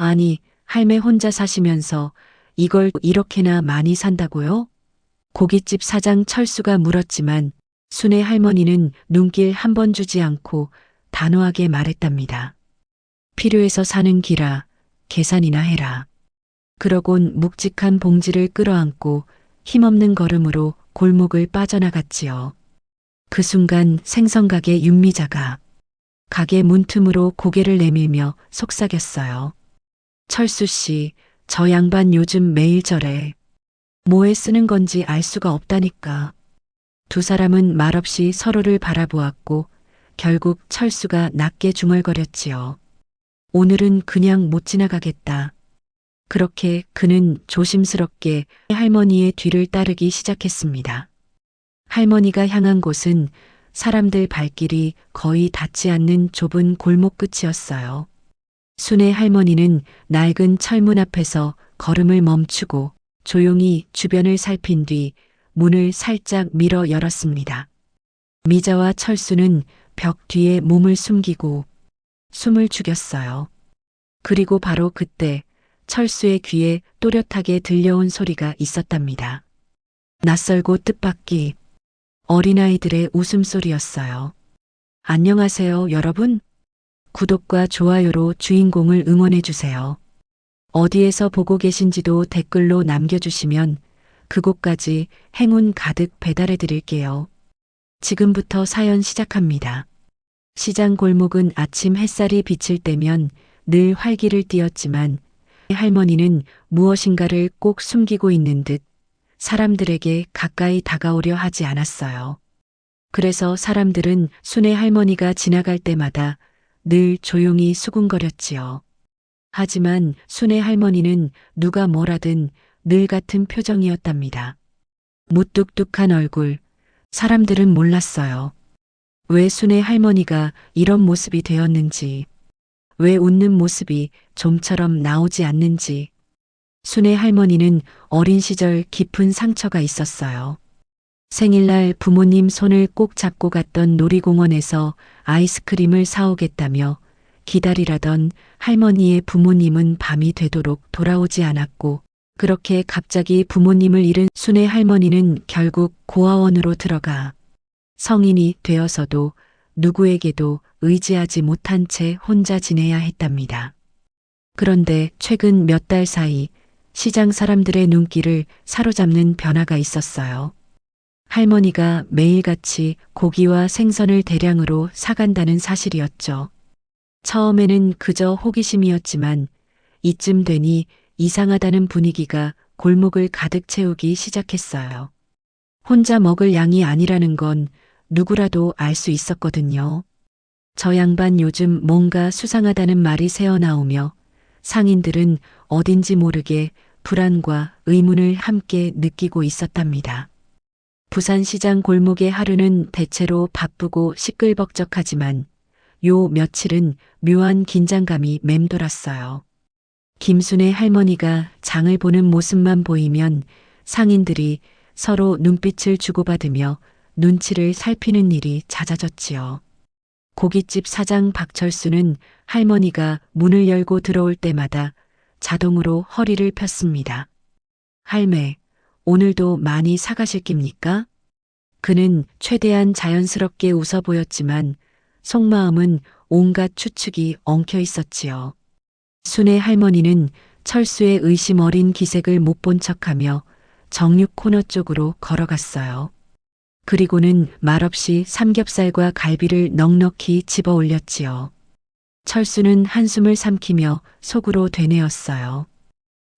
아니, 할매 혼자 사시면서 이걸 이렇게나 많이 산다고요? 고깃집 사장 철수가 물었지만 순애 할머니는 눈길 한 번 주지 않고 단호하게 말했답니다. 필요해서 사는 기라, 계산이나 해라. 그러곤 묵직한 봉지를 끌어안고 힘없는 걸음으로 골목을 빠져나갔지요. 그 순간 생선가게 윤미자가 가게 문틈으로 고개를 내밀며 속삭였어요. 철수 씨, 저 양반 요즘 매일 저래. 뭐에 쓰는 건지 알 수가 없다니까. 두 사람은 말없이 서로를 바라보았고 결국 철수가 낮게 중얼거렸지요. 오늘은 그냥 못 지나가겠다. 그렇게 그는 조심스럽게 할머니의 뒤를 따르기 시작했습니다. 할머니가 향한 곳은 사람들 발길이 거의 닿지 않는 좁은 골목 끝이었어요. 순애 할머니는 낡은 철문 앞에서 걸음을 멈추고 조용히 주변을 살핀 뒤 문을 살짝 밀어 열었습니다. 미자와 철수는 벽 뒤에 몸을 숨기고 숨을 죽였어요. 그리고 바로 그때 철수의 귀에 또렷하게 들려온 소리가 있었답니다. 낯설고 뜻밖의 어린아이들의 웃음소리였어요. 안녕하세요, 여러분. 구독과 좋아요로 주인공을 응원해주세요. 어디에서 보고 계신지도 댓글로 남겨주시면 그곳까지 행운 가득 배달해드릴게요. 지금부터 사연 시작합니다. 시장 골목은 아침 햇살이 비칠 때면 늘 활기를 띠었지만 할머니는 무엇인가를 꼭 숨기고 있는 듯 사람들에게 가까이 다가오려 하지 않았어요. 그래서 사람들은 순애 할머니가 지나갈 때마다 늘 조용히 수군거렸지요. 하지만 순애 할머니는 누가 뭐라든 늘 같은 표정이었답니다. 무뚝뚝한 얼굴, 사람들은 몰랐어요. 왜 순애 할머니가 이런 모습이 되었는지, 왜 웃는 모습이 좀처럼 나오지 않는지. 순애 할머니는 어린 시절 깊은 상처가 있었어요. 생일날 부모님 손을 꼭 잡고 갔던 놀이공원에서 아이스크림을 사오겠다며 기다리라던 할머니의 부모님은 밤이 되도록 돌아오지 않았고, 그렇게 갑자기 부모님을 잃은 순애 할머니는 결국 고아원으로 들어가 성인이 되어서도 누구에게도 의지하지 못한 채 혼자 지내야 했답니다. 그런데 최근 몇 달 사이 시장 사람들의 눈길을 사로잡는 변화가 있었어요. 할머니가 매일같이 고기와 생선을 대량으로 사간다는 사실이었죠. 처음에는 그저 호기심이었지만 이쯤 되니 이상하다는 분위기가 골목을 가득 채우기 시작했어요. 혼자 먹을 양이 아니라는 건 누구라도 알 수 있었거든요. 저 양반 요즘 뭔가 수상하다는 말이 새어나오며 상인들은 어딘지 모르게 불안과 의문을 함께 느끼고 있었답니다. 부산시장 골목의 하루는 대체로 바쁘고 시끌벅적하지만 요 며칠은 묘한 긴장감이 맴돌았어요. 김순애 할머니가 장을 보는 모습만 보이면 상인들이 서로 눈빛을 주고받으며 눈치를 살피는 일이 잦아졌지요. 고깃집 사장 박철수는 할머니가 문을 열고 들어올 때마다 자동으로 허리를 폈습니다. 할매, 오늘도 많이 사가실 깁니까? 그는 최대한 자연스럽게 웃어 보였지만 속마음은 온갖 추측이 엉켜 있었지요. 순애 할머니는 철수의 의심 어린 기색을 못 본 척하며 정육 코너 쪽으로 걸어갔어요. 그리고는 말없이 삼겹살과 갈비를 넉넉히 집어 올렸지요. 철수는 한숨을 삼키며 속으로 되뇌었어요.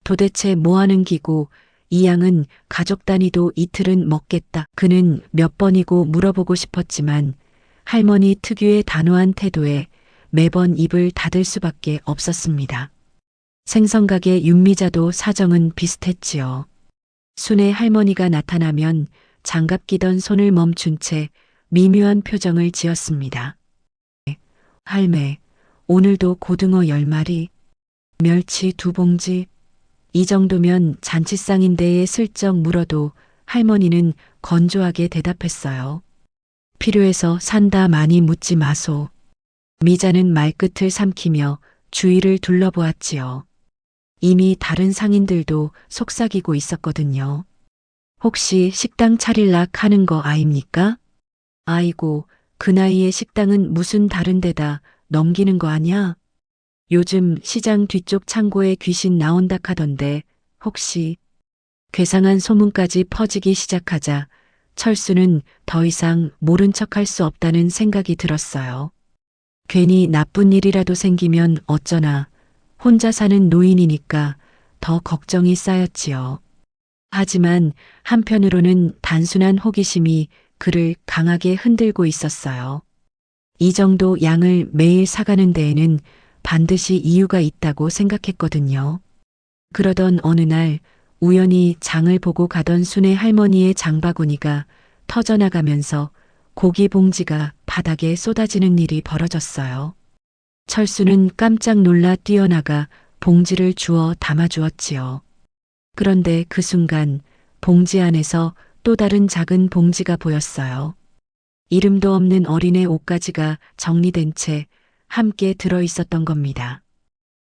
도대체 뭐하는 기고 이 양은 가족 단위도 이틀은 먹겠다. 그는 몇 번이고 물어보고 싶었지만 할머니 특유의 단호한 태도에 매번 입을 닫을 수밖에 없었습니다. 생선가게 윤미자도 사정은 비슷했지요. 순애 할머니가 나타나면 장갑 끼던 손을 멈춘 채 미묘한 표정을 지었습니다. 할매, 오늘도 고등어 10마리, 멸치 2봉지, 이 정도면 잔치상인데에 슬쩍 물어도 할머니는 건조하게 대답했어요. 필요해서 산다 많이 묻지 마소. 미자는 말끝을 삼키며 주위를 둘러보았지요. 이미 다른 상인들도 속삭이고 있었거든요. 혹시 식당 차릴락 하는 거 아입니까? 아이고, 그 나이에 식당은 무슨 다른 데다 넘기는 거 아냐? 요즘 시장 뒤쪽 창고에 귀신 나온다 하던데 혹시 괴상한 소문까지 퍼지기 시작하자 철수는 더 이상 모른 척할 수 없다는 생각이 들었어요. 괜히 나쁜 일이라도 생기면 어쩌나 혼자 사는 노인이니까 더 걱정이 쌓였지요. 하지만 한편으로는 단순한 호기심이 그를 강하게 흔들고 있었어요. 이 정도 양을 매일 사가는 데에는 반드시 이유가 있다고 생각했거든요. 그러던 어느 날 우연히 장을 보고 가던 순애 할머니의 장바구니가 터져나가면서 고기 봉지가 바닥에 쏟아지는 일이 벌어졌어요. 철수는 깜짝 놀라 뛰어나가 봉지를 주워 담아주었지요. 그런데 그 순간 봉지 안에서 또 다른 작은 봉지가 보였어요. 이름도 없는 어린애 옷가지가 정리된 채 함께 들어 있었던 겁니다.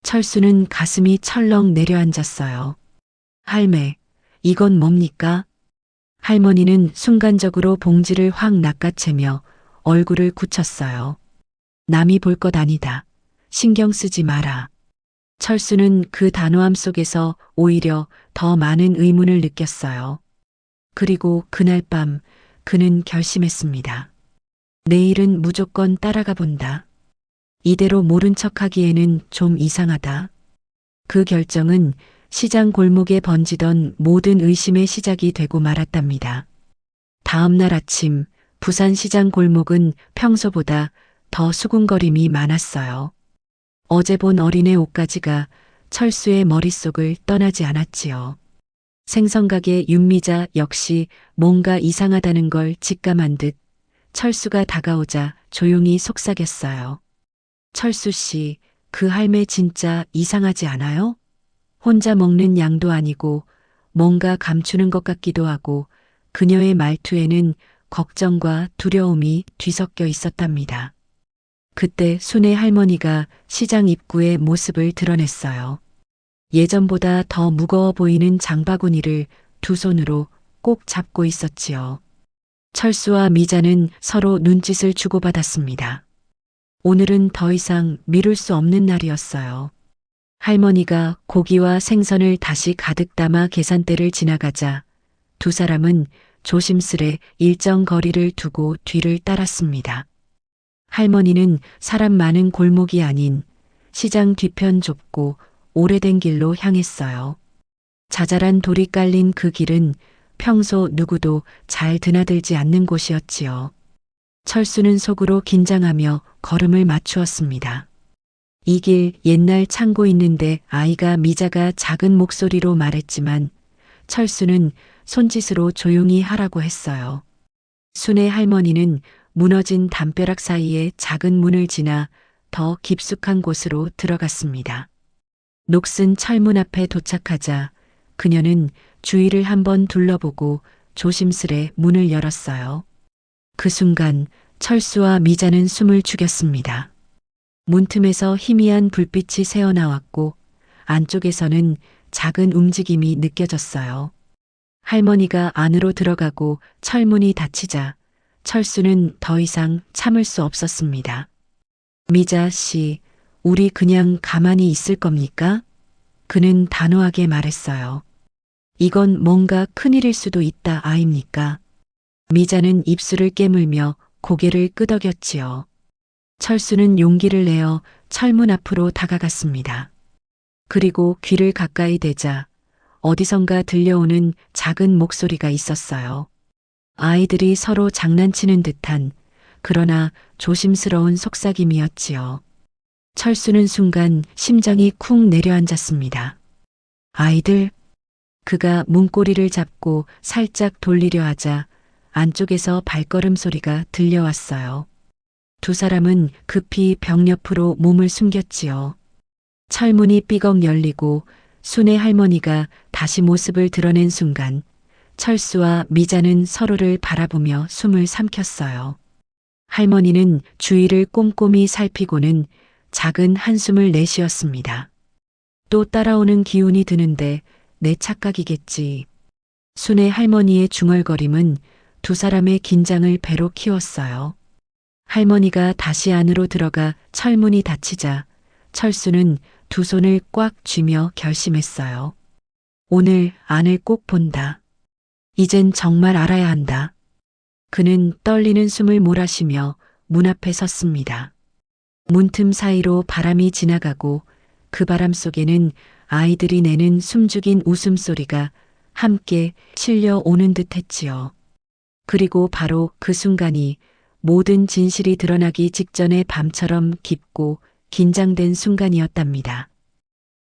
철수는 가슴이 철렁 내려앉았어요. 할매, 이건 뭡니까? 할머니는 순간적으로 봉지를 확 낚아채며 얼굴을 굳혔어요. 남이 볼 것 아니다. 신경 쓰지 마라. 철수는 그 단호함 속에서 오히려 더 많은 의문을 느꼈어요. 그리고 그날 밤 그는 결심했습니다. 내일은 무조건 따라가 본다. 이대로 모른 척하기에는 좀 이상하다. 그 결정은 시장 골목에 번지던 모든 의심의 시작이 되고 말았답니다. 다음 날 아침 부산시장 골목은 평소보다 더 수군거림이 많았어요. 어제 본 어린애 옷가지가 철수의 머릿속을 떠나지 않았지요. 생선가게 윤미자 역시 뭔가 이상하다는 걸 직감한 듯 철수가 다가오자 조용히 속삭였어요. 철수 씨, 그 할매 진짜 이상하지 않아요? 혼자 먹는 양도 아니고 뭔가 감추는 것 같기도 하고 그녀의 말투에는 걱정과 두려움이 뒤섞여 있었답니다. 그때 순애 할머니가 시장 입구에 모습을 드러냈어요. 예전보다 더 무거워 보이는 장바구니를 두 손으로 꼭 잡고 있었지요. 철수와 미자는 서로 눈짓을 주고받았습니다. 오늘은 더 이상 미룰 수 없는 날이었어요. 할머니가 고기와 생선을 다시 가득 담아 계산대를 지나가자 두 사람은 조심스레 일정 거리를 두고 뒤를 따랐습니다. 할머니는 사람 많은 골목이 아닌 시장 뒤편 좁고 오래된 길로 향했어요. 자잘한 돌이 깔린 그 길은 평소 누구도 잘 드나들지 않는 곳이었지요. 철수는 속으로 긴장하며 걸음을 맞추었습니다. 이 길 옛날 창고 있는데 아이가 미자가 작은 목소리로 말했지만 철수는 손짓으로 조용히 하라고 했어요. 순애 할머니는 무너진 담벼락 사이에 작은 문을 지나 더 깊숙한 곳으로 들어갔습니다. 녹슨 철문 앞에 도착하자 그녀는 주위를 한번 둘러보고 조심스레 문을 열었어요. 그 순간 철수와 미자는 숨을 죽였습니다. 문틈에서 희미한 불빛이 새어나왔고 안쪽에서는 작은 움직임이 느껴졌어요. 할머니가 안으로 들어가고 철문이 닫히자 철수는 더 이상 참을 수 없었습니다. 미자 씨, 우리 그냥 가만히 있을 겁니까? 그는 단호하게 말했어요. 이건 뭔가 큰일일 수도 있다 아입니까? 미자는 입술을 깨물며 고개를 끄덕였지요. 철수는 용기를 내어 철문 앞으로 다가갔습니다. 그리고 귀를 가까이 대자 어디선가 들려오는 작은 목소리가 있었어요. 아이들이 서로 장난치는 듯한 그러나 조심스러운 속삭임이었지요. 철수는 순간 심장이 쿵 내려앉았습니다. 아이들? 그가 문고리를 잡고 살짝 돌리려 하자 안쪽에서 발걸음 소리가 들려왔어요. 두 사람은 급히 벽 옆으로 몸을 숨겼지요. 철문이 삐걱 열리고 순애 할머니가 다시 모습을 드러낸 순간 철수와 미자는 서로를 바라보며 숨을 삼켰어요. 할머니는 주위를 꼼꼼히 살피고는 작은 한숨을 내쉬었습니다. 또 따라오는 기운이 드는데 내 착각이겠지. 순애 할머니의 중얼거림은 두 사람의 긴장을 배로 키웠어요. 할머니가 다시 안으로 들어가 철문이 닫히자 철수는 두 손을 꽉 쥐며 결심했어요. 오늘 안을 꼭 본다. 이젠 정말 알아야 한다. 그는 떨리는 숨을 몰아쉬며 문 앞에 섰습니다. 문틈 사이로 바람이 지나가고 그 바람 속에는 아이들이 내는 숨죽인 웃음소리가 함께 실려오는 듯 했지요. 그리고 바로 그 순간이 모든 진실이 드러나기 직전의 밤처럼 깊고 긴장된 순간이었답니다.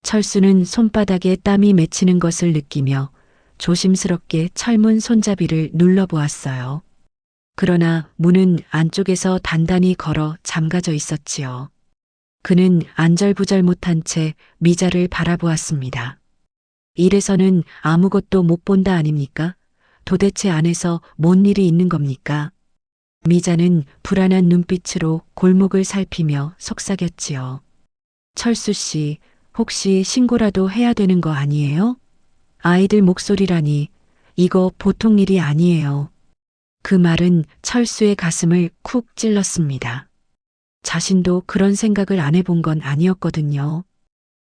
철수는 손바닥에 땀이 맺히는 것을 느끼며 조심스럽게 철문 손잡이를 눌러보았어요. 그러나 문은 안쪽에서 단단히 걸어 잠가져 있었지요. 그는 안절부절 못한 채 미자를 바라보았습니다. 이래서는 아무것도 못 본다 아닙니까? 도대체 안에서 뭔 일이 있는 겁니까? 미자는 불안한 눈빛으로 골목을 살피며 속삭였지요. 철수 씨, 혹시 신고라도 해야 되는 거 아니에요? 아이들 목소리라니, 이거 보통 일이 아니에요. 그 말은 철수의 가슴을 쿡 찔렀습니다. 자신도 그런 생각을 안 해본 건 아니었거든요.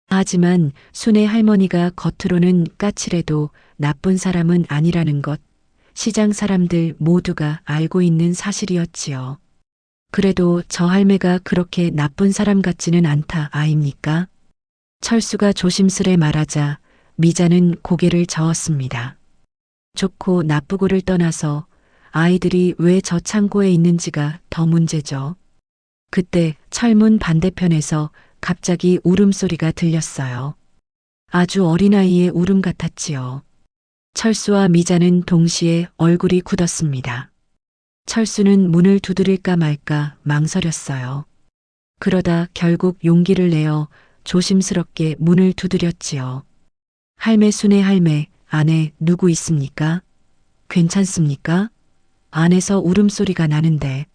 하지만 순애 할머니가 겉으로는 까칠해도 나쁜 사람은 아니라는 것, 시장 사람들 모두가 알고 있는 사실이었지요. 그래도 저 할매가 그렇게 나쁜 사람 같지는 않다 아입니까? 철수가 조심스레 말하자 미자는 고개를 저었습니다. 좋고 나쁘고를 떠나서 아이들이 왜 저 창고에 있는지가 더 문제죠. 그때 철문 반대편에서 갑자기 울음소리가 들렸어요. 아주 어린아이의 울음 같았지요. 철수와 미자는 동시에 얼굴이 굳었습니다. 철수는 문을 두드릴까 말까 망설였어요. 그러다 결국 용기를 내어 조심스럽게 문을 두드렸지요. 할매 순애 할매, 안에 누구 있습니까? 괜찮습니까? 안에서 울음소리가 나는데.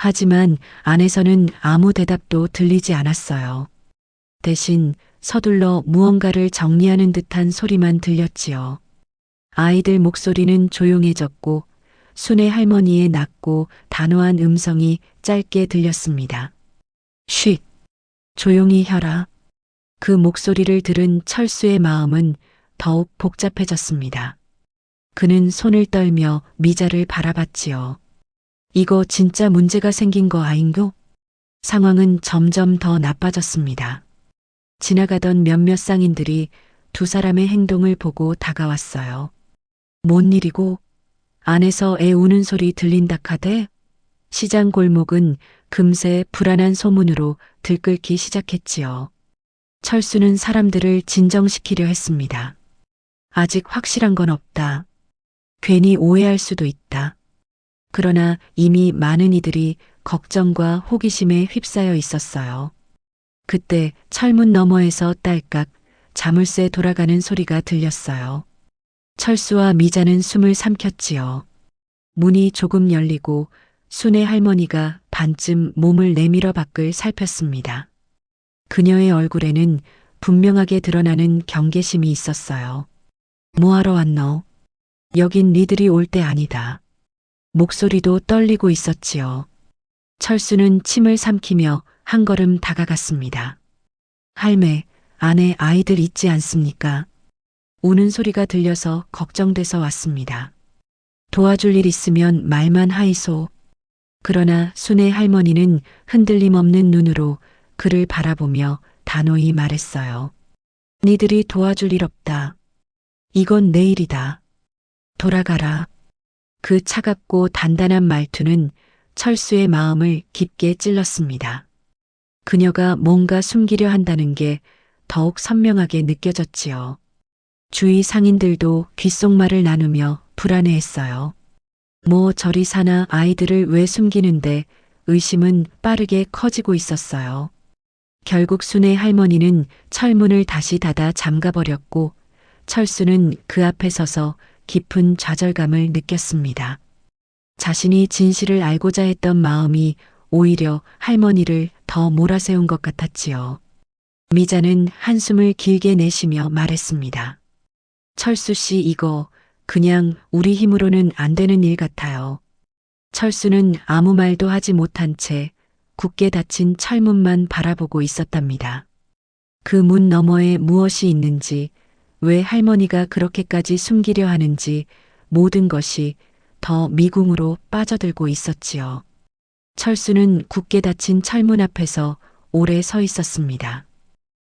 하지만 안에서는 아무 대답도 들리지 않았어요. 대신 서둘러 무언가를 정리하는 듯한 소리만 들렸지요. 아이들 목소리는 조용해졌고 순애 할머니의 낮고 단호한 음성이 짧게 들렸습니다. 쉿! 조용히 혀라. 그 목소리를 들은 철수의 마음은 더욱 복잡해졌습니다. 그는 손을 떨며 미자를 바라봤지요. 이거 진짜 문제가 생긴 거 아인고? 상황은 점점 더 나빠졌습니다. 지나가던 몇몇 상인들이 두 사람의 행동을 보고 다가왔어요. 뭔 일이고? 안에서 애 우는 소리 들린다 카대? 시장 골목은 금세 불안한 소문으로 들끓기 시작했지요. 철수는 사람들을 진정시키려 했습니다. 아직 확실한 건 없다. 괜히 오해할 수도 있다. 그러나 이미 많은 이들이 걱정과 호기심에 휩싸여 있었어요. 그때 철문 너머에서 딸깍 자물쇠 돌아가는 소리가 들렸어요. 철수와 미자는 숨을 삼켰지요. 문이 조금 열리고 순애 할머니가 반쯤 몸을 내밀어 밖을 살폈습니다. 그녀의 얼굴에는 분명하게 드러나는 경계심이 있었어요. 뭐하러 왔노? 여긴 니들이 올 때 아니다. 목소리도 떨리고 있었지요. 철수는 침을 삼키며 한 걸음 다가갔습니다. 할매, 안에 아이들 있지 않습니까? 우는 소리가 들려서 걱정돼서 왔습니다. 도와줄 일 있으면 말만 하이소. 그러나 순애 할머니는 흔들림 없는 눈으로 그를 바라보며 단호히 말했어요. 니들이 도와줄 일 없다. 이건 내 일이다. 돌아가라. 그 차갑고 단단한 말투는 철수의 마음을 깊게 찔렀습니다. 그녀가 뭔가 숨기려 한다는 게 더욱 선명하게 느껴졌지요. 주위 상인들도 귓속말을 나누며 불안해했어요. 뭐 저리 사나 아이들을 왜 숨기는데 의심은 빠르게 커지고 있었어요. 결국 순애 할머니는 철문을 다시 닫아 잠가버렸고 철수는 그 앞에 서서 깊은 좌절감을 느꼈습니다. 자신이 진실을 알고자 했던 마음이 오히려 할머니를 더 몰아세운 것 같았지요. 미자는 한숨을 길게 내쉬며 말했습니다. 철수 씨, 이거 그냥 우리 힘으로는 안 되는 일 같아요. 철수는 아무 말도 하지 못한 채 굳게 닫힌 철문만 바라보고 있었답니다. 그 문 너머에 무엇이 있는지, 왜 할머니가 그렇게까지 숨기려 하는지 모든 것이 더 미궁으로 빠져들고 있었지요. 철수는 굳게 닫힌 철문 앞에서 오래 서 있었습니다.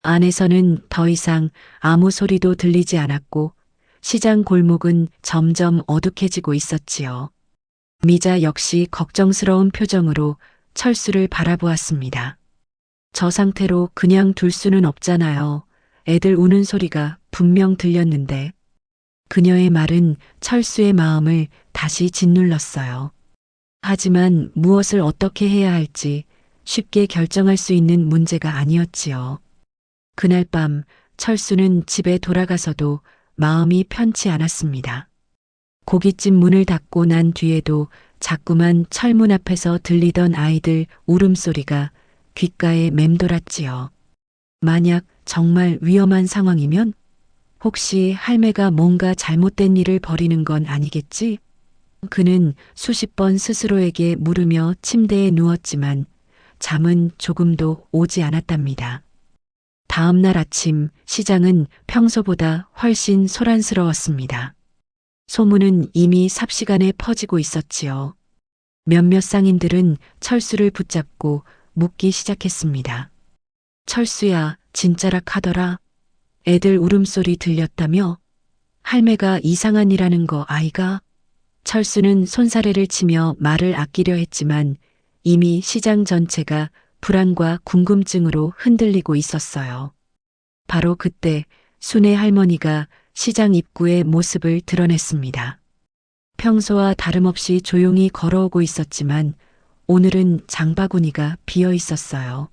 안에서는 더 이상 아무 소리도 들리지 않았고 시장 골목은 점점 어둑해지고 있었지요. 미자 역시 걱정스러운 표정으로 철수를 바라보았습니다. 저 상태로 그냥 둘 수는 없잖아요. 애들 우는 소리가 분명 들렸는데. 그녀의 말은 철수의 마음을 다시 짓눌렀어요. 하지만 무엇을 어떻게 해야 할지 쉽게 결정할 수 있는 문제가 아니었지요. 그날 밤 철수는 집에 돌아가서도 마음이 편치 않았습니다. 고깃집 문을 닫고 난 뒤에도 자꾸만 철문 앞에서 들리던 아이들 울음소리가 귓가에 맴돌았지요. 만약 정말 위험한 상황이면 혹시 할매가 뭔가 잘못된 일을 벌이는 건 아니겠지? 그는 수십 번 스스로에게 물으며 침대에 누웠지만 잠은 조금도 오지 않았답니다. 다음 날 아침 시장은 평소보다 훨씬 소란스러웠습니다. 소문은 이미 삽시간에 퍼지고 있었지요. 몇몇 상인들은 철수를 붙잡고 묻기 시작했습니다. 철수야, 진짜락 하더라. 애들 울음소리 들렸다며? 할매가 이상한 일하는 거 아이가? 철수는 손사래를 치며 말을 아끼려 했지만 이미 시장 전체가 불안과 궁금증으로 흔들리고 있었어요. 바로 그때 순애 할머니가 시장 입구의 모습을 드러냈습니다. 평소와 다름없이 조용히 걸어오고 있었지만 오늘은 장바구니가 비어 있었어요.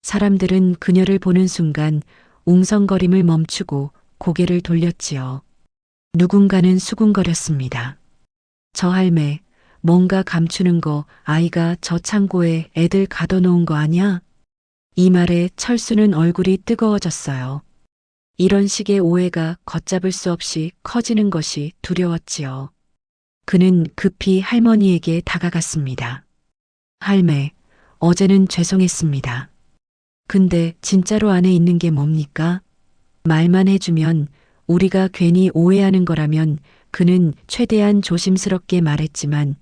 사람들은 그녀를 보는 순간 웅성거림을 멈추고 고개를 돌렸지요. 누군가는 수군거렸습니다. 저 할매, 뭔가 감추는 거 아이가 저 창고에 애들 가둬놓은 거 아냐? 이 말에 철수는 얼굴이 뜨거워졌어요. 이런 식의 오해가 걷잡을 수 없이 커지는 것이 두려웠지요. 그는 급히 할머니에게 다가갔습니다. 할매, 어제는 죄송했습니다. 근데 진짜로 안에 있는 게 뭡니까? 말만 해주면 우리가 괜히 오해하는 거라면 그는 최대한 조심스럽게 말했지만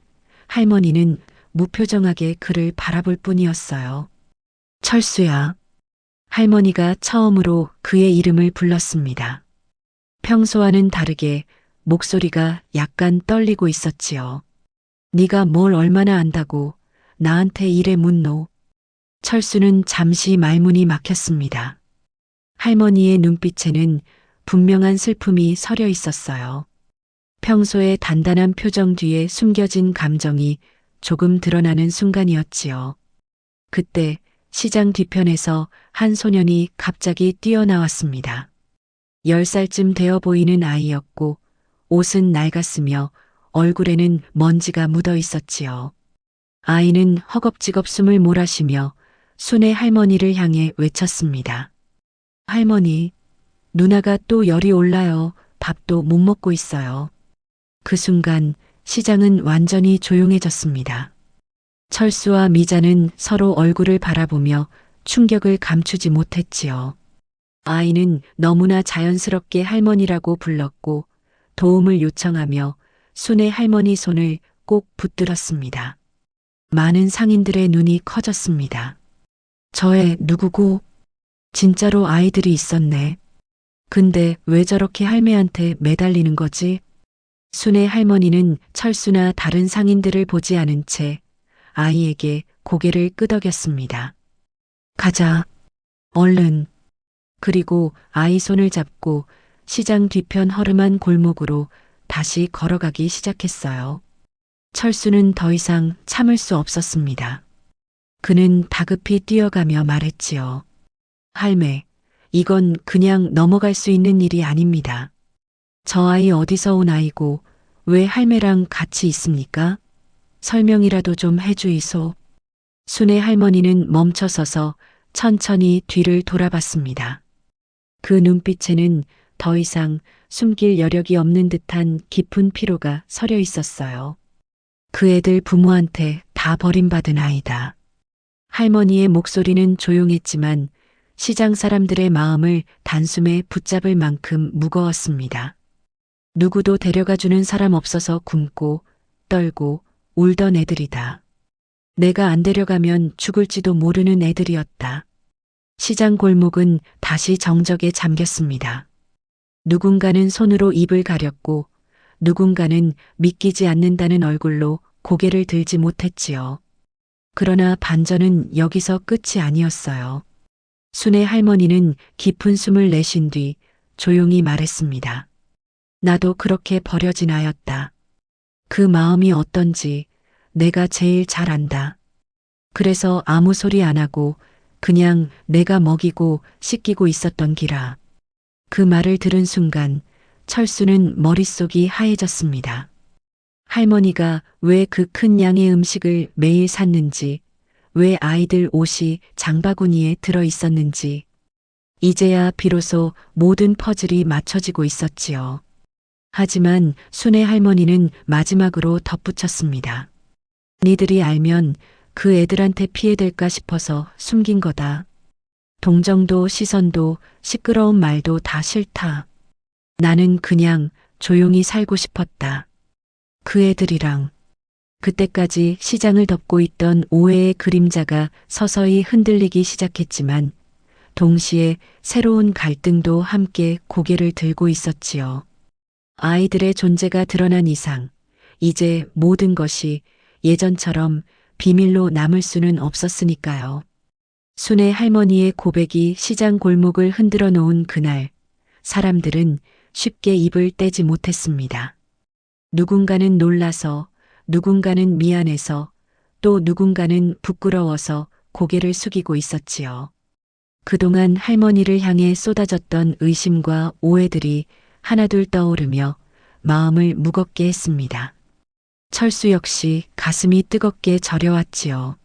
할머니는 무표정하게 그를 바라볼 뿐이었어요. 철수야. 할머니가 처음으로 그의 이름을 불렀습니다. 평소와는 다르게 목소리가 약간 떨리고 있었지요. 네가 뭘 얼마나 안다고 나한테 이래 묻노. 철수는 잠시 말문이 막혔습니다. 할머니의 눈빛에는 분명한 슬픔이 서려 있었어요. 평소의 단단한 표정 뒤에 숨겨진 감정이 조금 드러나는 순간이었지요. 그때 시장 뒤편에서 한 소년이 갑자기 뛰어나왔습니다. 10살쯤 되어 보이는 아이였고 옷은 낡았으며 얼굴에는 먼지가 묻어 있었지요. 아이는 허겁지겁 숨을 몰아쉬며 순애 할머니를 향해 외쳤습니다. 할머니, 누나가 또 열이 올라요. 밥도 못 먹고 있어요. 그 순간 시장은 완전히 조용해졌습니다. 철수와 미자는 서로 얼굴을 바라보며 충격을 감추지 못했지요. 아이는 너무나 자연스럽게 할머니라고 불렀고 도움을 요청하며 순애 할머니 손을 꼭 붙들었습니다. 많은 상인들의 눈이 커졌습니다. 저 애 누구고? 진짜로 아이들이 있었네. 근데 왜 저렇게 할매한테 매달리는 거지? 순애 할머니는 철수나 다른 상인들을 보지 않은 채 아이에게 고개를 끄덕였습니다. 가자. 얼른. 그리고 아이 손을 잡고 시장 뒤편 허름한 골목으로 다시 걸어가기 시작했어요. 철수는 더 이상 참을 수 없었습니다. 그는 다급히 뛰어가며 말했지요. 할매, 이건 그냥 넘어갈 수 있는 일이 아닙니다. 저 아이 어디서 온 아이고 왜 할매랑 같이 있습니까? 설명이라도 좀 해주이소. 순애 할머니는 멈춰서서 천천히 뒤를 돌아봤습니다. 그 눈빛에는 더 이상 숨길 여력이 없는 듯한 깊은 피로가 서려 있었어요. 그 애들 부모한테 다 버림받은 아이다. 할머니의 목소리는 조용했지만 시장 사람들의 마음을 단숨에 붙잡을 만큼 무거웠습니다. 누구도 데려가주는 사람 없어서 굶고 떨고 울던 애들이다. 내가 안 데려가면 죽을지도 모르는 애들이었다. 시장 골목은 다시 정적에 잠겼습니다. 누군가는 손으로 입을 가렸고 누군가는 믿기지 않는다는 얼굴로 고개를 들지 못했지요. 그러나 반전은 여기서 끝이 아니었어요. 순의 할머니는 깊은 숨을 내쉰 뒤 조용히 말했습니다. 나도 그렇게 버려진 아였다. 그 마음이 어떤지 내가 제일 잘 안다. 그래서 아무 소리 안 하고 그냥 내가 먹이고 씻기고 있었던 기라. 그 말을 들은 순간 철수는 머릿속이 하얘졌습니다. 할머니가 왜 그 큰 양의 음식을 매일 샀는지, 왜 아이들 옷이 장바구니에 들어 있었는지, 이제야 비로소 모든 퍼즐이 맞춰지고 있었지요. 하지만 순의 할머니는 마지막으로 덧붙였습니다. 니들이 알면 그 애들한테 피해될까 싶어서 숨긴 거다. 동정도 시선도 시끄러운 말도 다 싫다. 나는 그냥 조용히 살고 싶었다. 그 애들이랑. 그때까지 시장을 덮고 있던 오해의 그림자가 서서히 흔들리기 시작했지만 동시에 새로운 갈등도 함께 고개를 들고 있었지요. 아이들의 존재가 드러난 이상 이제 모든 것이 예전처럼 비밀로 남을 수는 없었으니까요. 순의 할머니의 고백이 시장 골목을 흔들어 놓은 그날 사람들은 쉽게 입을 떼지 못했습니다. 누군가는 놀라서, 누군가는 미안해서, 또 누군가는 부끄러워서 고개를 숙이고 있었지요. 그동안 할머니를 향해 쏟아졌던 의심과 오해들이 하나둘 떠오르며 마음을 무겁게 했습니다. 철수 역시 가슴이 뜨겁게 저려왔지요.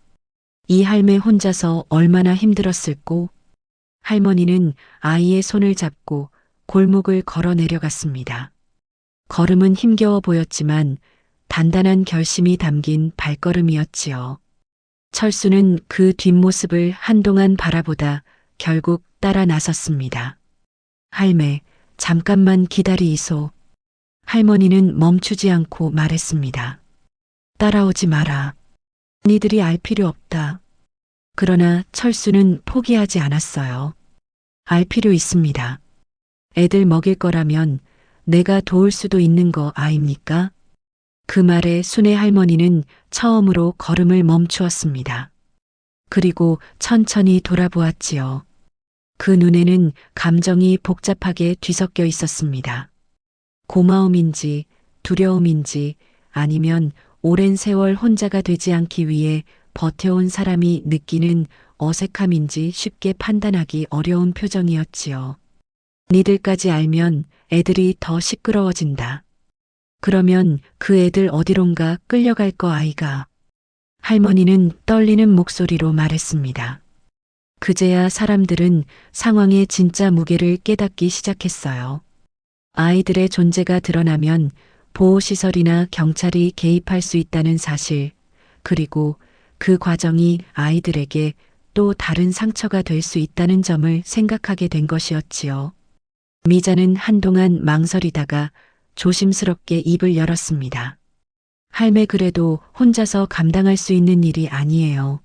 이 할매 혼자서 얼마나 힘들었을꼬. 할머니는 아이의 손을 잡고 골목을 걸어 내려갔습니다. 걸음은 힘겨워 보였지만 단단한 결심이 담긴 발걸음이었지요. 철수는 그 뒷모습을 한동안 바라보다 결국 따라 나섰습니다. 할매, 잠깐만 기다리이소. 할머니는 멈추지 않고 말했습니다. 따라오지 마라. 니들이 알 필요 없다. 그러나 철수는 포기하지 않았어요. 알 필요 있습니다. 애들 먹일 거라면 내가 도울 수도 있는 거 아입니까? 그 말에 순의 할머니는 처음으로 걸음을 멈추었습니다. 그리고 천천히 돌아보았지요. 그 눈에는 감정이 복잡하게 뒤섞여 있었습니다. 고마움인지 두려움인지 아니면 오랜 세월 혼자가 되지 않기 위해 버텨온 사람이 느끼는 어색함인지 쉽게 판단하기 어려운 표정이었지요. 니들까지 알면 애들이 더 시끄러워진다. 그러면 그 애들 어디론가 끌려갈 거 아이가. 할머니는 떨리는 목소리로 말했습니다. 그제야 사람들은 상황의 진짜 무게를 깨닫기 시작했어요. 아이들의 존재가 드러나면 보호시설이나 경찰이 개입할 수 있다는 사실, 그리고 그 과정이 아이들에게 또 다른 상처가 될 수 있다는 점을 생각하게 된 것이었지요. 미자는 한동안 망설이다가 조심스럽게 입을 열었습니다. 할매 그래도 혼자서 감당할 수 있는 일이 아니에요.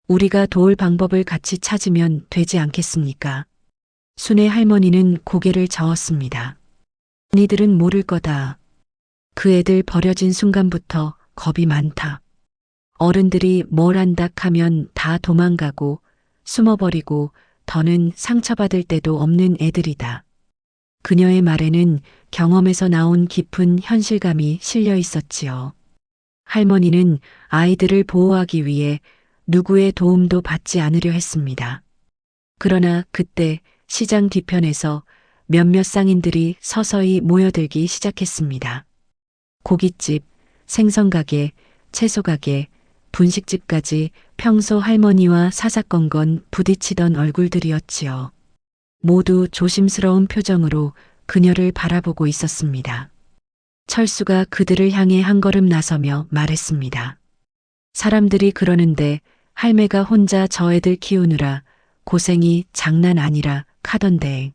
우리가 도울 방법을 같이 찾으면 되지 않겠습니까? 순의 할머니는 고개를 저었습니다. 니들은 모를 거다. 그 애들 버려진 순간부터 겁이 많다. 어른들이 뭘 한다 하면 다 도망가고 숨어버리고 더는 상처받을 때도 없는 애들이다. 그녀의 말에는 경험에서 나온 깊은 현실감이 실려 있었지요. 할머니는 아이들을 보호하기 위해 누구의 도움도 받지 않으려 했습니다. 그러나 그때 시장 뒤편에서 몇몇 상인들이 서서히 모여들기 시작했습니다. 고깃집, 생선가게, 채소가게, 분식집까지 평소 할머니와 사사건건 부딪히던 얼굴들이었지요. 모두 조심스러운 표정으로 그녀를 바라보고 있었습니다. 철수가 그들을 향해 한 걸음 나서며 말했습니다. 사람들이 그러는데 할매가 혼자 저 애들 키우느라 고생이 장난 아니라 카던데.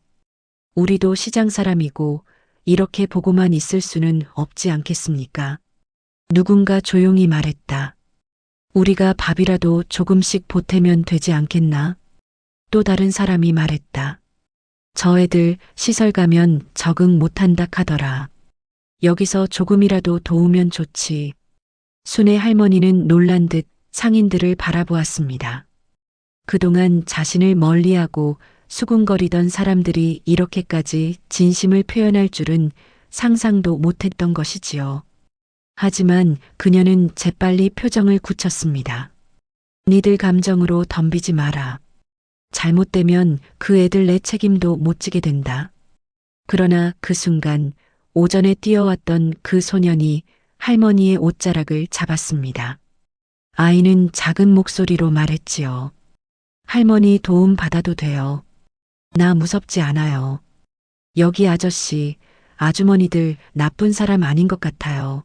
우리도 시장 사람이고 이렇게 보고만 있을 수는 없지 않겠습니까? 누군가 조용히 말했다. 우리가 밥이라도 조금씩 보태면 되지 않겠나? 또 다른 사람이 말했다. 저 애들 시설 가면 적응 못한다 카더라. 여기서 조금이라도 도우면 좋지. 순애 할머니는 놀란 듯 상인들을 바라보았습니다. 그동안 자신을 멀리하고 수군거리던 사람들이 이렇게까지 진심을 표현할 줄은 상상도 못했던 것이지요. 하지만 그녀는 재빨리 표정을 굳혔습니다. 니들 감정으로 덤비지 마라. 잘못되면 그 애들 내 책임도 못 지게 된다. 그러나 그 순간 오전에 뛰어왔던 그 소년이 할머니의 옷자락을 잡았습니다. 아이는 작은 목소리로 말했지요. 할머니 도움 받아도 돼요. 나 무섭지 않아요. 여기 아저씨, 아주머니들 나쁜 사람 아닌 것 같아요.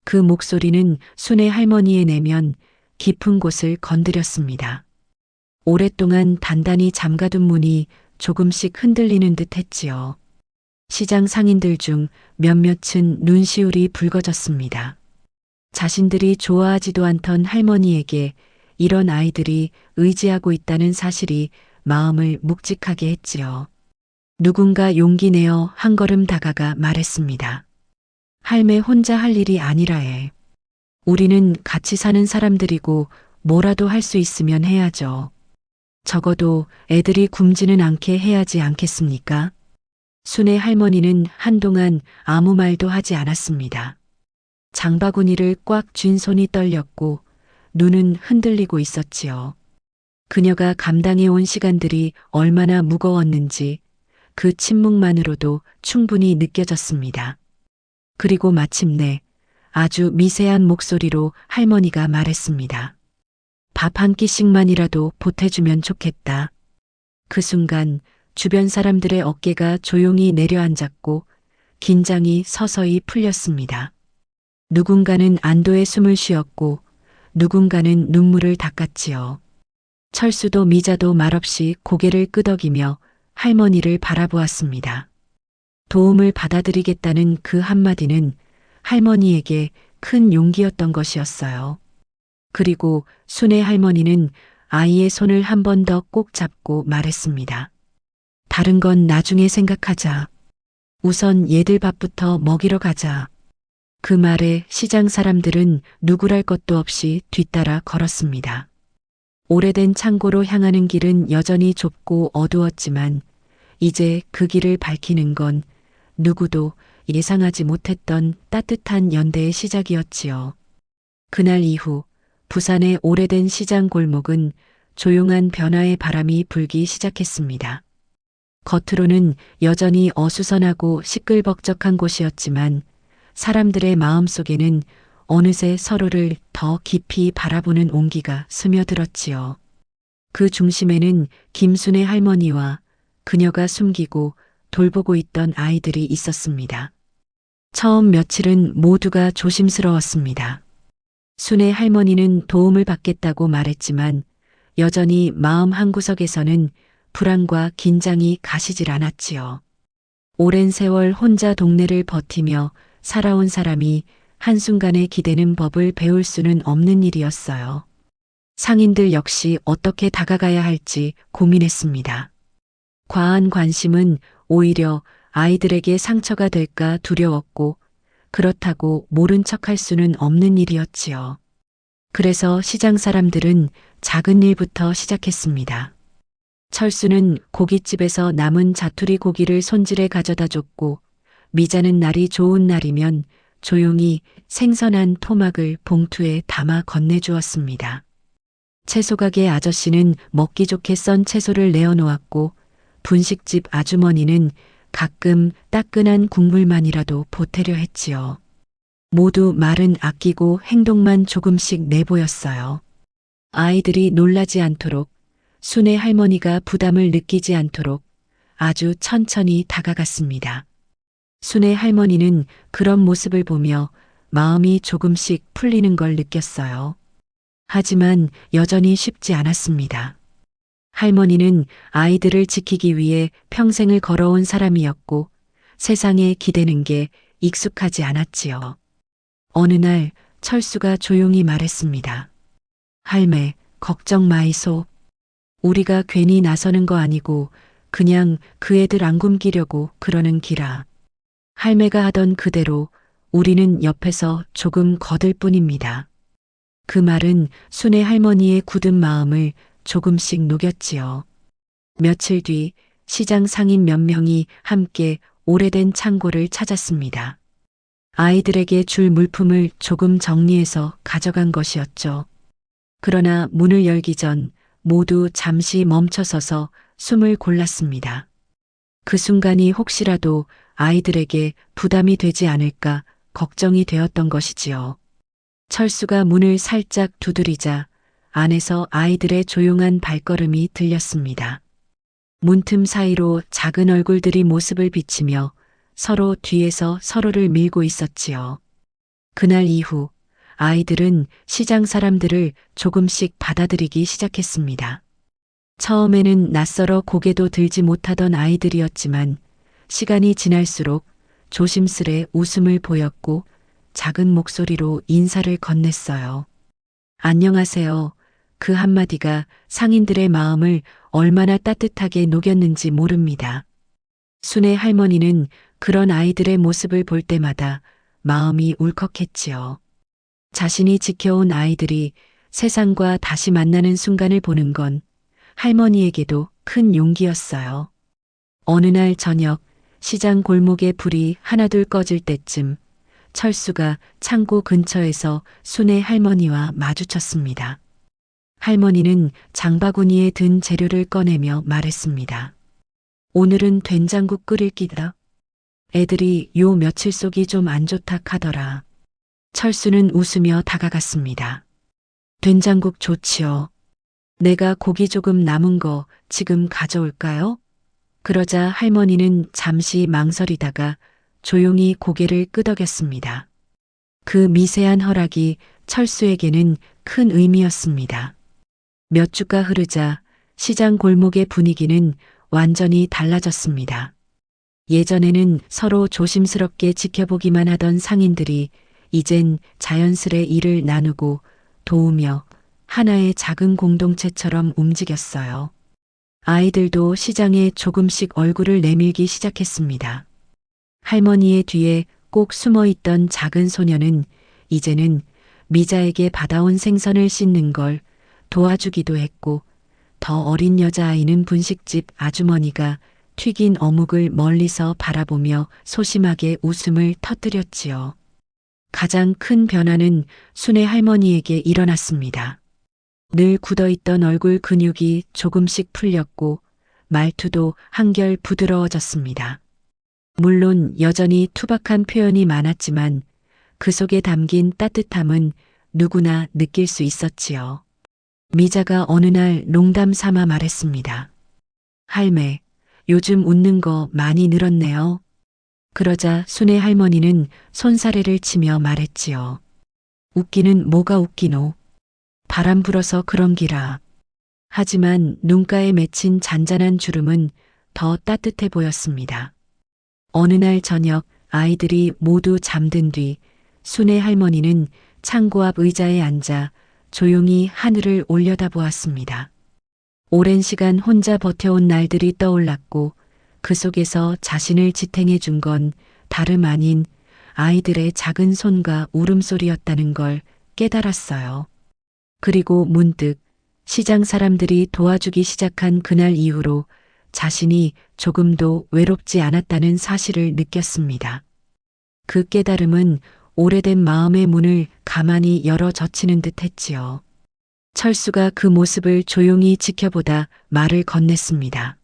그 목소리는 순애 할머니의 내면 깊은 곳을 건드렸습니다. 오랫동안 단단히 잠가둔 문이 조금씩 흔들리는 듯 했지요. 시장 상인들 중 몇몇은 눈시울이 붉어졌습니다. 자신들이 좋아하지도 않던 할머니에게 이런 아이들이 의지하고 있다는 사실이 마음을 묵직하게 했지요. 누군가 용기 내어 한 걸음 다가가 말했습니다. 할매 혼자 할 일이 아니라 해. 우리는 같이 사는 사람들이고 뭐라도 할 수 있으면 해야죠. 적어도 애들이 굶지는 않게 해야지 않겠습니까? 순애 할머니는 한동안 아무 말도 하지 않았습니다. 장바구니를 꽉 쥔 손이 떨렸고 눈은 흔들리고 있었지요. 그녀가 감당해온 시간들이 얼마나 무거웠는지 그 침묵만으로도 충분히 느껴졌습니다. 그리고 마침내 아주 미세한 목소리로 할머니가 말했습니다. 밥 한 끼씩만이라도 보태주면 좋겠다. 그 순간 주변 사람들의 어깨가 조용히 내려앉았고 긴장이 서서히 풀렸습니다. 누군가는 안도의 숨을 쉬었고 누군가는 눈물을 닦았지요. 철수도 미자도 말없이 고개를 끄덕이며 할머니를 바라보았습니다. 도움을 받아들이겠다는 그 한마디는 할머니에게 큰 용기였던 것이었어요. 그리고 순애 할머니는 아이의 손을 한 번 더 꼭 잡고 말했습니다. 다른 건 나중에 생각하자. 우선 얘들 밥부터 먹이러 가자. 그 말에 시장 사람들은 누구랄 것도 없이 뒤따라 걸었습니다. 오래된 창고로 향하는 길은 여전히 좁고 어두웠지만 이제 그 길을 밝히는 건 누구도 예상하지 못했던 따뜻한 연대의 시작이었지요. 그날 이후 부산의 오래된 시장 골목은 조용한 변화의 바람이 불기 시작했습니다. 겉으로는 여전히 어수선하고 시끌벅적한 곳이었지만 사람들의 마음속에는 어느새 서로를 더 깊이 바라보는 온기가 스며들었지요. 그 중심에는 김순애 할머니와 그녀가 숨기고 돌보고 있던 아이들이 있었습니다. 처음 며칠은 모두가 조심스러웠습니다. 순애 할머니는 도움을 받겠다고 말했지만 여전히 마음 한구석에서는 불안과 긴장이 가시질 않았지요. 오랜 세월 혼자 동네를 버티며 살아온 사람이 한순간에 기대는 법을 배울 수는 없는 일이었어요. 상인들 역시 어떻게 다가가야 할지 고민했습니다. 과한 관심은 오히려 아이들에게 상처가 될까 두려웠고 그렇다고 모른 척할 수는 없는 일이었지요. 그래서 시장 사람들은 작은 일부터 시작했습니다. 철수는 고깃집에서 남은 자투리 고기를 손질해 가져다 줬고 미자는 날이 좋은 날이면 조용히 생선한 토막을 봉투에 담아 건네주었습니다. 채소가게 아저씨는 먹기 좋게 썬 채소를 내어놓았고 분식집 아주머니는 가끔 따끈한 국물만이라도 보태려 했지요. 모두 말은 아끼고 행동만 조금씩 내보였어요. 아이들이 놀라지 않도록, 순애 할머니가 부담을 느끼지 않도록 아주 천천히 다가갔습니다. 순애 할머니는 그런 모습을 보며 마음이 조금씩 풀리는 걸 느꼈어요. 하지만 여전히 쉽지 않았습니다. 할머니는 아이들을 지키기 위해 평생을 걸어온 사람이었고 세상에 기대는 게 익숙하지 않았지요. 어느 날 철수가 조용히 말했습니다. 할매, 걱정 마이소. 우리가 괜히 나서는 거 아니고 그냥 그 애들 안 굶기려고 그러는 기라. 할매가 하던 그대로 우리는 옆에서 조금 거들 뿐입니다. 그 말은 순애 할머니의 굳은 마음을 조금씩 녹였지요. 며칠 뒤 시장 상인 몇 명이 함께 오래된 창고를 찾았습니다. 아이들에게 줄 물품을 조금 정리해서 가져간 것이었죠. 그러나 문을 열기 전 모두 잠시 멈춰서서 숨을 골랐습니다. 그 순간이 혹시라도 아이들에게 부담이 되지 않을까 걱정이 되었던 것이지요. 철수가 문을 살짝 두드리자 안에서 아이들의 조용한 발걸음이 들렸습니다. 문틈 사이로 작은 얼굴들이 모습을 비치며 서로 뒤에서 서로를 밀고 있었지요. 그날 이후 아이들은 시장 사람들을 조금씩 받아들이기 시작했습니다. 처음에는 낯설어 고개도 들지 못하던 아이들이었지만 시간이 지날수록 조심스레 웃음을 보였고 작은 목소리로 인사를 건넸어요. 안녕하세요. 그 한마디가 상인들의 마음을 얼마나 따뜻하게 녹였는지 모릅니다. 순애 할머니는 그런 아이들의 모습을 볼 때마다 마음이 울컥했지요. 자신이 지켜온 아이들이 세상과 다시 만나는 순간을 보는 건 할머니에게도 큰 용기였어요. 어느 날 저녁 시장 골목에 불이 하나둘 꺼질 때쯤 철수가 창고 근처에서 순애 할머니와 마주쳤습니다. 할머니는 장바구니에 든 재료를 꺼내며 말했습니다. 오늘은 된장국 끓일 기다. 애들이 요 며칠 속이 좀 안 좋다 하더라. 철수는 웃으며 다가갔습니다. 된장국 좋지요. 내가 고기 조금 남은 거 지금 가져올까요? 그러자 할머니는 잠시 망설이다가 조용히 고개를 끄덕였습니다. 그 미세한 허락이 철수에게는 큰 의미였습니다. 몇 주가 흐르자 시장 골목의 분위기는 완전히 달라졌습니다. 예전에는 서로 조심스럽게 지켜보기만 하던 상인들이 이젠 자연스레 일을 나누고 도우며 하나의 작은 공동체처럼 움직였어요. 아이들도 시장에 조금씩 얼굴을 내밀기 시작했습니다. 할머니의 뒤에 꼭 숨어 있던 작은 소녀는 이제는 미자에게 받아온 생선을 씻는 걸 도와주기도 했고 더 어린 여자아이는 분식집 아주머니가 튀긴 어묵을 멀리서 바라보며 소심하게 웃음을 터뜨렸지요. 가장 큰 변화는 순애 할머니에게 일어났습니다. 늘 굳어있던 얼굴 근육이 조금씩 풀렸고 말투도 한결 부드러워졌습니다. 물론 여전히 투박한 표현이 많았지만 그 속에 담긴 따뜻함은 누구나 느낄 수 있었지요. 미자가 어느 날 농담 삼아 말했습니다. 할매, 요즘 웃는 거 많이 늘었네요. 그러자 순애 할머니는 손사래를 치며 말했지요. 웃기는 뭐가 웃기노? 바람 불어서 그런 기라. 하지만 눈가에 맺힌 잔잔한 주름은 더 따뜻해 보였습니다. 어느 날 저녁 아이들이 모두 잠든 뒤 순애 할머니는 창고 앞 의자에 앉아 조용히 하늘을 올려다보았습니다. 오랜 시간 혼자 버텨온 날들이 떠올랐고 그 속에서 자신을 지탱해 준 건 다름 아닌 아이들의 작은 손과 울음소리였다는 걸 깨달았어요. 그리고 문득 시장 사람들이 도와주기 시작한 그날 이후로 자신이 조금도 외롭지 않았다는 사실을 느꼈습니다. 그 깨달음은 오래된 마음의 문을 가만히 열어 젖히는 듯 했지요. 철수가 그 모습을 조용히 지켜보다 말을 건넸습니다.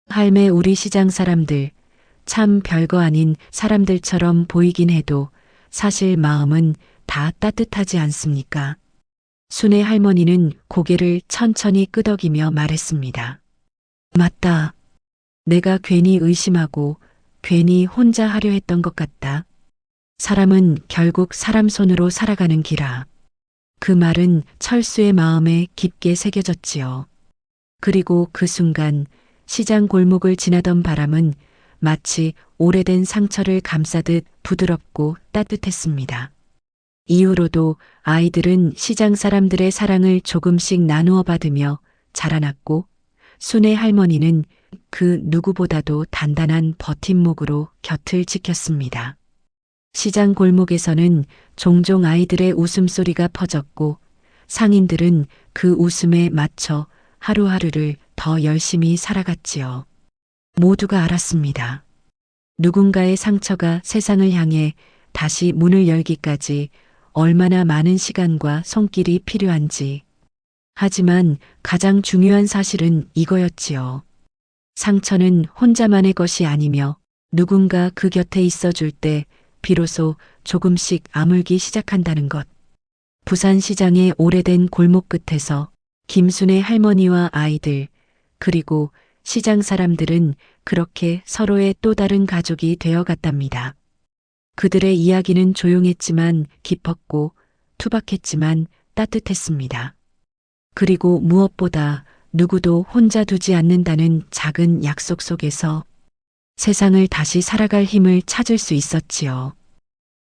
할매, 우리 시장 사람들 참 별거 아닌 사람들처럼 보이긴 해도 사실 마음은 다 따뜻하지 않습니까? 순애 할머니는 고개를 천천히 끄덕이며 말했습니다. 맞다. 내가 괜히 의심하고 괜히 혼자 하려 했던 것 같다. 사람은 결국 사람 손으로 살아가는 기라. 그 말은 철수의 마음에 깊게 새겨졌지요. 그리고 그 순간 시장 골목을 지나던 바람은 마치 오래된 상처를 감싸듯 부드럽고 따뜻했습니다. 이후로도 아이들은 시장 사람들의 사랑을 조금씩 나누어 받으며 자라났고 순애 할머니는 그 누구보다도 단단한 버팀목으로 곁을 지켰습니다. 시장 골목에서는 종종 아이들의 웃음소리가 퍼졌고 상인들은 그 웃음에 맞춰 하루하루를 더 열심히 살아갔지요. 모두가 알았습니다. 누군가의 상처가 세상을 향해 다시 문을 열기까지 얼마나 많은 시간과 손길이 필요한지. 하지만 가장 중요한 사실은 이거였지요. 상처는 혼자만의 것이 아니며 누군가 그 곁에 있어줄 때 비로소 조금씩 아물기 시작한다는 것. 부산시장의 오래된 골목 끝에서 김순애 할머니와 아이들, 그리고 시장 사람들은 그렇게 서로의 또 다른 가족이 되어 갔답니다. 그들의 이야기는 조용했지만 깊었고 투박했지만 따뜻했습니다. 그리고 무엇보다 누구도 혼자 두지 않는다는 작은 약속 속에서 세상을 다시 살아갈 힘을 찾을 수 있었지요.